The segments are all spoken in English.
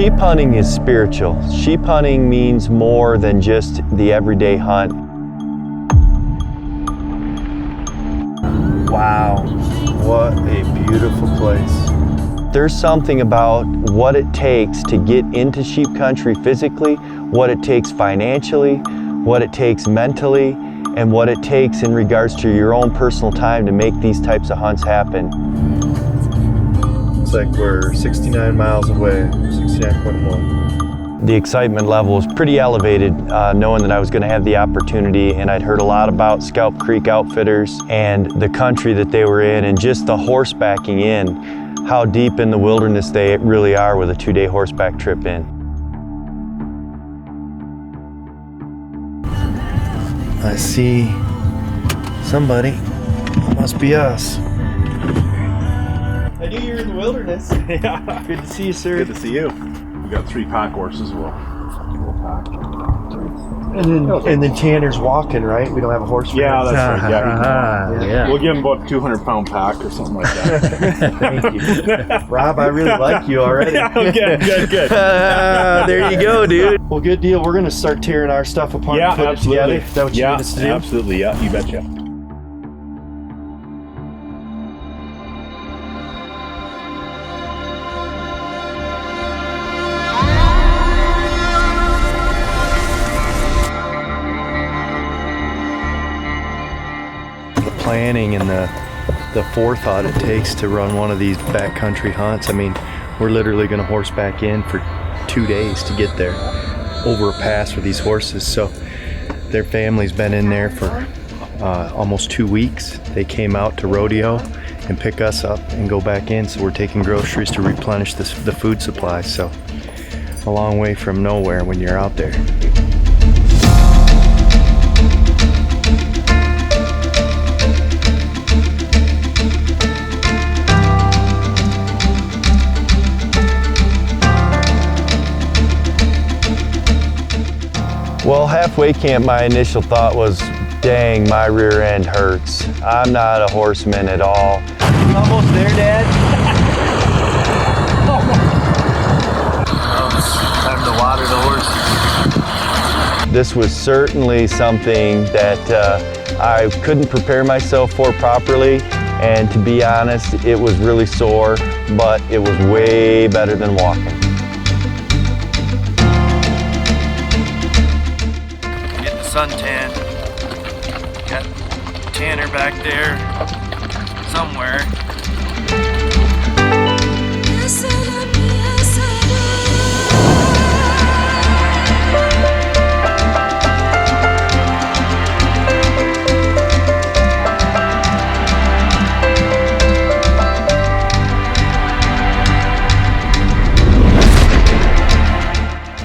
Sheep hunting is spiritual. Sheep hunting means more than just the everyday hunt. Wow, what a beautiful place. There's something about what it takes to get into sheep country physically, what it takes financially, what it takes mentally, and what it takes in regards to your own personal time to make these types of hunts happen. Looks like we're 69 miles away, 69.1. The excitement level was pretty elevated, knowing that I was going to have the opportunity, and I'd heard a lot about Scalp Creek Outfitters and the country that they were in, and just the horsebacking in, how deep in the wilderness they really are with a 2-day horseback trip in. I see somebody. Must be us. I knew you were in the wilderness. Yeah. Good to see you, sir. Good to see you. We got 3 pack horses. We'll pack. And then Tanner's walking, right? We don't have a horse for Yeah, him. that's right. Yeah, Yeah. We'll give him about a 200-pound pack or something like that. Thank you. Rob, I really like you already. Yeah, good. There you go, dude. Well, good deal. We're going to start tearing our stuff apart Yeah, and put absolutely. it together. Is that what you need us to do? Absolutely. Yeah, you betcha. Planning and the forethought it takes to run one of these backcountry hunts. I mean, we're literally going to horseback in for 2 days to get there over a pass with these horses. So their family's been in there for almost 2 weeks. They came out to rodeo and pick us up and go back in. So we're taking groceries to replenish the food supply. So a long way from nowhere when you're out there. Well, halfway camp, my initial thought was, dang, my rear end hurts. I'm not a horseman at all. Almost there, Dad? Time to water the horses. This was certainly something that I couldn't prepare myself for properly. And to be honest, it was really sore, but it was way better than walking. Suntan. Got Tanner back there somewhere.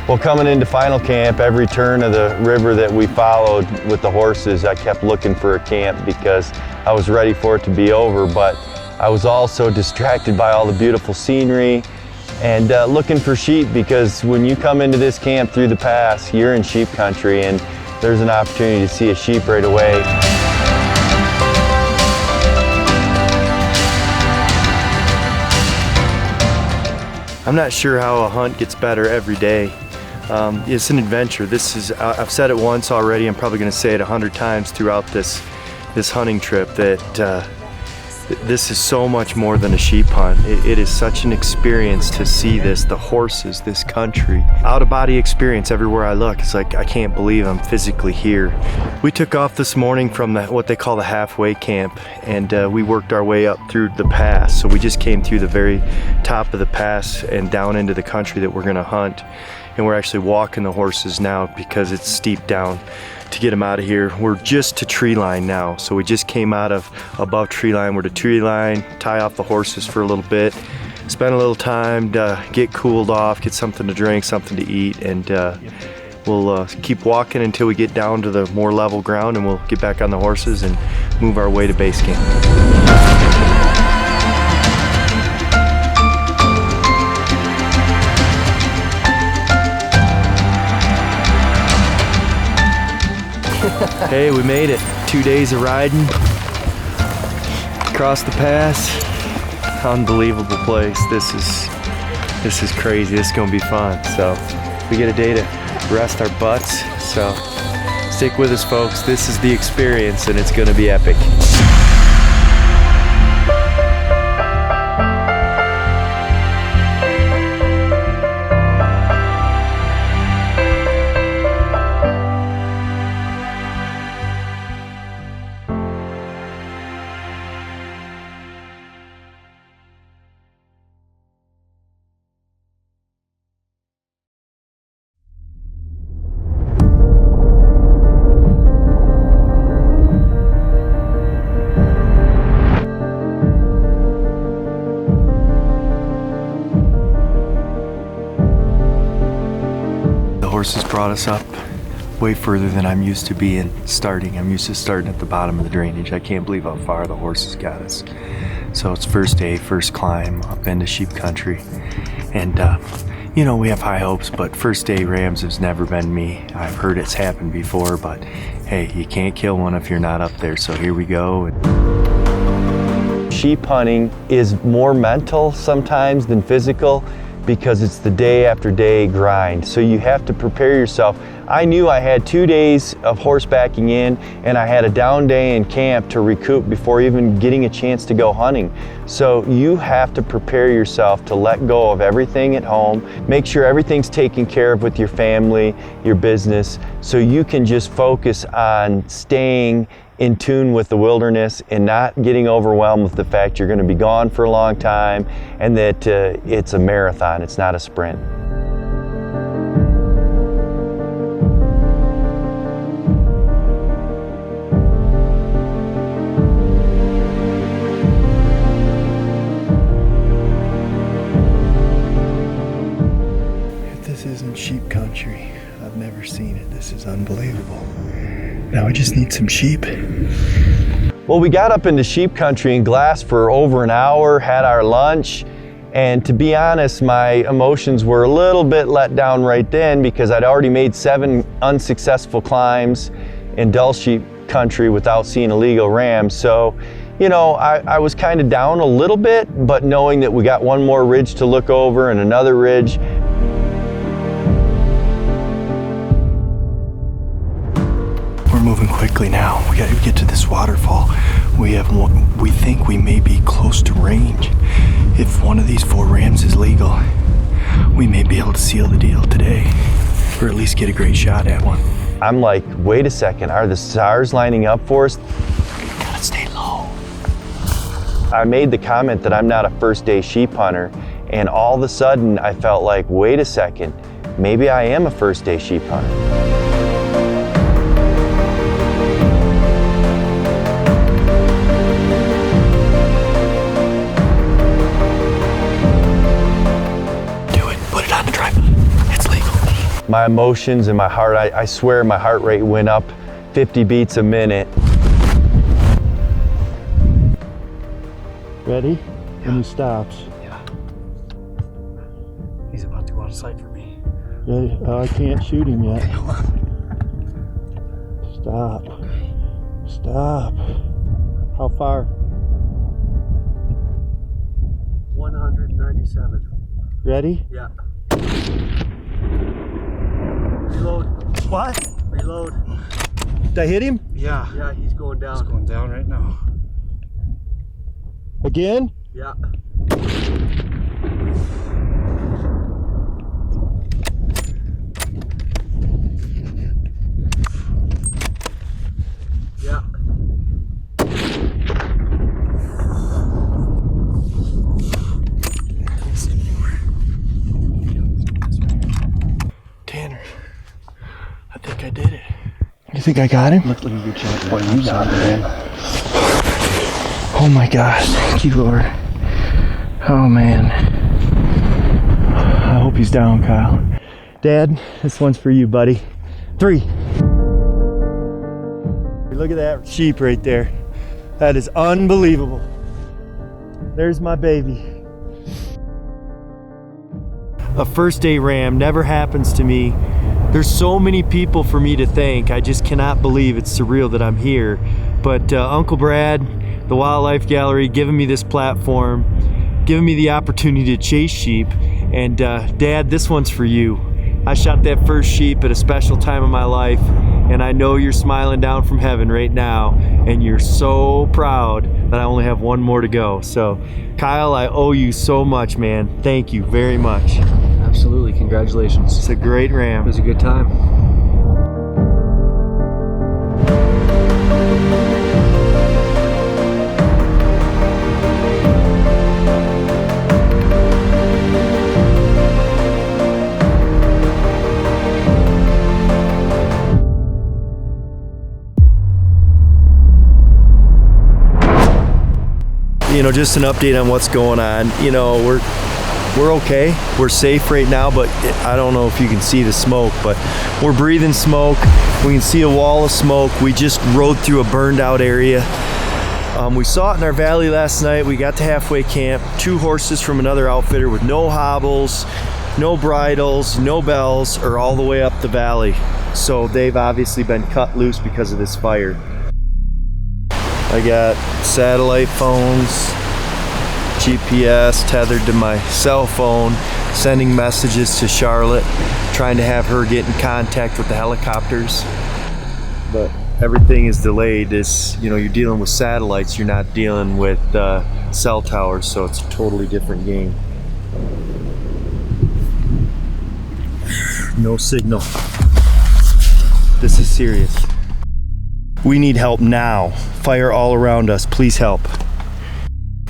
Well, coming into final camp, every turn of the river that we followed with the horses, I kept looking for a camp because I was ready for it to be over, but I was also distracted by all the beautiful scenery and looking for sheep, because when you come into this camp through the pass, you're in sheep country and there's an opportunity to see a sheep right away. I'm not sure how a hunt gets better every day. It's an adventure. I've said it once already, I'm probably going to say it 100 times throughout this hunting trip, that this is so much more than a sheep hunt. It is such an experience to see the horses, this country. Out of body experience everywhere I look. It's like, I can't believe I'm physically here. We took off this morning from what they call the halfway camp, and we worked our way up through the pass. So we just came through the very top of the pass and down into the country that we're gonna hunt. And we're actually walking the horses now because it's steep down to get them out of here. We're just to tree line now. So we just came out of above tree line. We're to tree line, tie off the horses for a little bit, spend a little time to get cooled off, get something to drink, something to eat, and we'll keep walking until we get down to the more level ground, and we'll get back on the horses and move our way to base camp. Hey, we made it. 2 days of riding across the pass. Unbelievable place. This is This is crazy. This is gonna be fun. So we get a day to rest our butts. So stick with us, folks. This is the experience and it's gonna be epic. Horses brought us up way further than I'm used to starting. I'm used to starting at the bottom of the drainage. I can't believe how far the horses got us. So it's first day, first climb up into sheep country. And you know, we have high hopes, but first day rams has never been me. I've heard it's happened before, but hey, you can't kill one if you're not up there. So here we go. Sheep hunting is more mental sometimes than physical, because it's the day after day grind. So you have to prepare yourself. I knew I had 2 days of horsebacking in, and I had a down day in camp to recoup before even getting a chance to go hunting. So you have to prepare yourself to let go of everything at home, make sure everything's taken care of with your family, your business, so you can just focus on staying in tune with the wilderness and not getting overwhelmed with the fact you're going to be gone for a long time and that it's a marathon, it's not a sprint. If this isn't sheep country, I've never seen it. This is unbelievable. Now we just need some sheep. Well, we got up into sheep country in Glass for over an hour, had our lunch, and to be honest, my emotions were a little bit let down right then because I'd already made 7 unsuccessful climbs in dull sheep country without seeing a legal ram. So, you know, I was kind of down a little bit, but knowing that we got one more ridge to look over and another ridge. We're moving quickly now. We got to get to this waterfall. We think we may be close to range. If one of these 4 rams is legal, we may be able to seal the deal today, or at least get a great shot at one. I'm like, wait a second, are the stars lining up for us? Gotta stay low. I made the comment that I'm not a first day sheep hunter, and all of a sudden I felt like, wait a second, maybe I am a first day sheep hunter. My emotions and my heart, I swear my heart rate went up 50 beats a minute. Ready? Yeah. And he stops. Yeah. He's about to go out of sight for me. Ready? I can't shoot him yet. Stop. Stop. How far? 197. Ready? Yeah. Reload. What? Reload. Did I hit him? Yeah. Yeah, he's going down. He's going down right now. Again? Yeah. Yeah. Tanner, I think I did it. You think I got him? Looked like a good shot. Boy, you got it, man. Oh my gosh, thank you, Lord. Oh man. I hope he's down, Kyle. Dad, this one's for you, buddy. 3. Look at that sheep right there. That is unbelievable. There's my baby. A first day ram never happens to me. There's so many people for me to thank. I just cannot believe it's surreal that I'm here. But Uncle Brad, the Wildlife Gallery, giving me this platform, giving me the opportunity to chase sheep, And Dad, this one's for you. I shot that first sheep at a special time in my life, and I know you're smiling down from heaven right now, and you're so proud that I only have one more to go. So Kyle, I owe you so much, man. Thank you very much. Absolutely, congratulations. It's a great ram. It was a good time. You know, just an update on what's going on. You know, we're okay. We're safe right now, but I don't know if you can see the smoke, but we're breathing smoke. We can see a wall of smoke. We just rode through a burned out area. We saw it in our valley last night. We got to halfway camp. 2 horses from another outfitter with no hobbles, no bridles, no bells, are all the way up the valley. So they've obviously been cut loose because of this fire. I got satellite phones, GPS tethered to my cell phone, sending messages to Charlotte, trying to have her get in contact with the helicopters. But everything is delayed. You know, you're dealing with satellites, you're not dealing with cell towers, so it's a totally different game. No signal. This is serious. We need help now. Fire all around us, please help.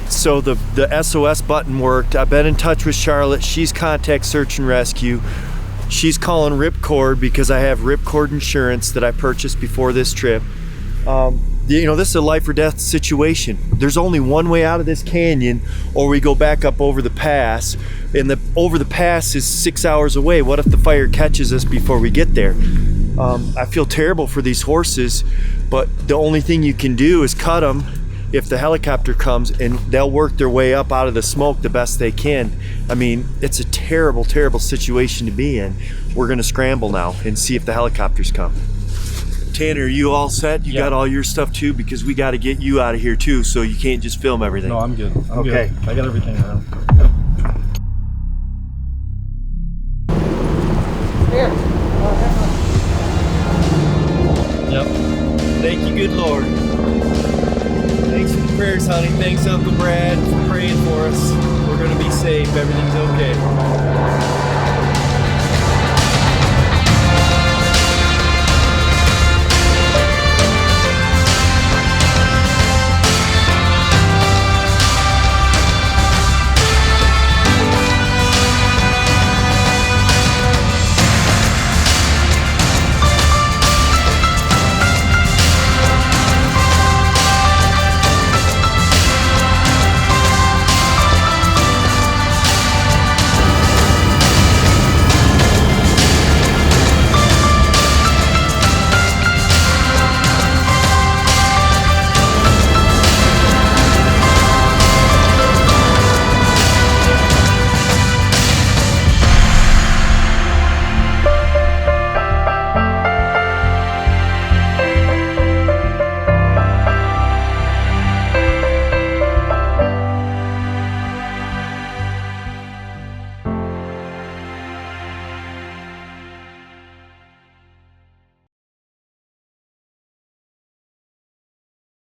So the SOS button worked. I've been in touch with Charlotte. She's contact search and rescue. She's calling Ripcord because I have Ripcord insurance that I purchased before this trip. You know, this is a life or death situation. There's only one way out of this canyon, or we go back up over the pass, and over the pass is 6 hours away. What if the fire catches us before we get there? I feel terrible for these horses, but the only thing you can do is cut them if the helicopter comes, and they'll work their way up out of the smoke the best they can. I mean, it's a terrible, terrible situation to be in. We're gonna scramble now and see if the helicopters come. Tanner, are you all set? You got all your stuff too? Because we got to get you out of here too, so you can't just film everything. No, I'm good. I'm okay. good. I got everything around. Here. Yep. Thank you, good Lord. Thanks for the prayers, honey. Thanks, Uncle Brad, for praying for us. We're gonna be safe. Everything's okay.